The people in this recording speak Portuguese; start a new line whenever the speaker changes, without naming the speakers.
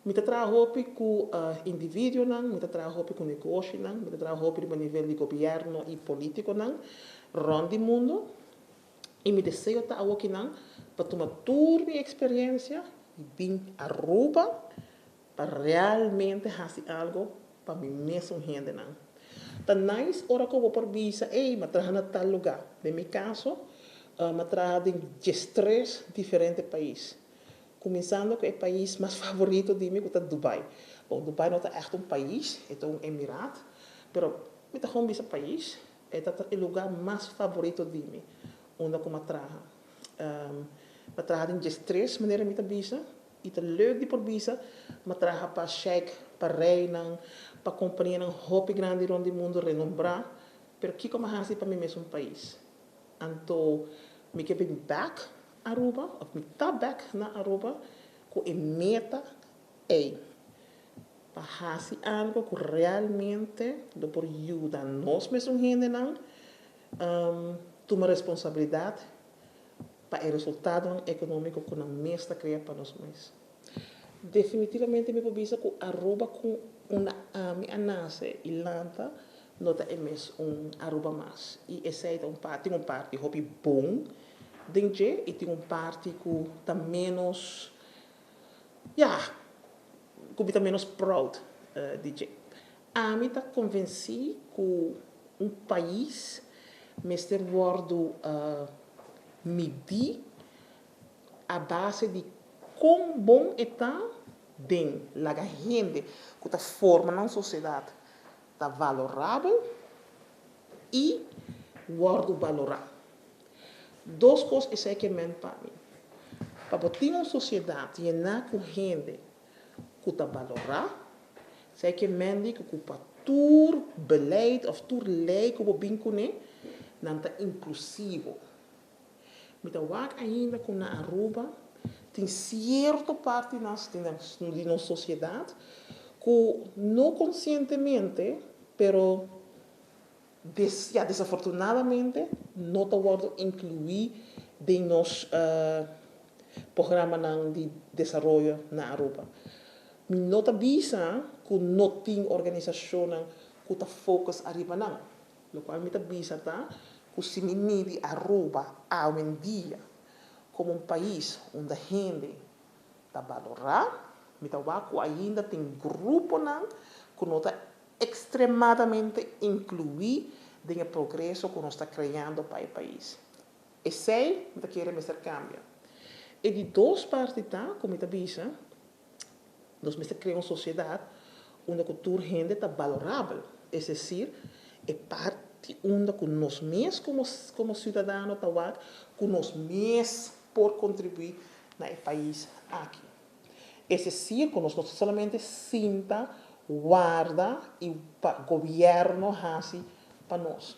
Mita trabalho com indivíduo, mita trabalho com negócio, mita trabalho a nível de governo e político, rond o mundo. E me desejo estar aqui para tomar toda minha experiência e vir a Aruba para realmente fazer algo para mim mesmo gente. Tá nice, ora que eu vou por visa, mas trabalho na tal lugar. No meu caso, eu trabalho em 3 diferentes países. Começando com o país mais favorito de mim, que é Dubai. Bom, Dubai não é echt um país, é um emirato, mas eu gewoon esse país, é o lugar mais favorito de mim, onde eu trabalho. Eu trabalho em 3 maneiras de visa, e é leuk de por visa, eu trabalho para cheque, para reina, para companhia hop grande rond o mundo renombrada, mas aqui como eu para mim mesmo país. Então, me que back Aruba, of me tá back na Aruba, com a meta é para fazer algo que realmente do por ajuda nós mesmos gente tomar responsabilidade para o resultado econômico que nós mesmos criar para nós mesmos. Definitivamente me penso que Aruba com uma anase e lanta não é mesmo Aruba mais. E esse é tem parte hobby bom, dentro e tem parte que está menos, que está menos proud, DJ. A mim está convencido que país mestre wordo medir a base de quão bom está bem a gente que está formando na sociedade está valorável e wordo valorado. 2 coisas é que mente para mim. Para ter uma sociedade llena com gente que está valorado, é que mente que para tur beleid of tur lei que we bincune, não está inclusivo. Met een waak ainda com na Aruba, tem certa parte de nossa sociedade que não conscientemente, pero desafortunadamente não está sendo incluído em nosso programa de desenvolvimento na Aruba. Não está visa que não tem organização que está focus arriba não. Lo qual me está visa que se me mide Aruba hoje em dia como país onde a gente está valorada, me está que ainda tem grupo que não está extremadamente incluído no progresso que nós está criando para o país. E sei que queremos fazer cambio. E de 2 partes, como está visa, nós estamos criando uma sociedade onde a cultura gente está valorável. É decir, é parte onde nós mesmos como cidadãos que nós mesmos por contribuir no país aqui. Esse círculo nós não somente sinta, guarda e o governo faz para nós.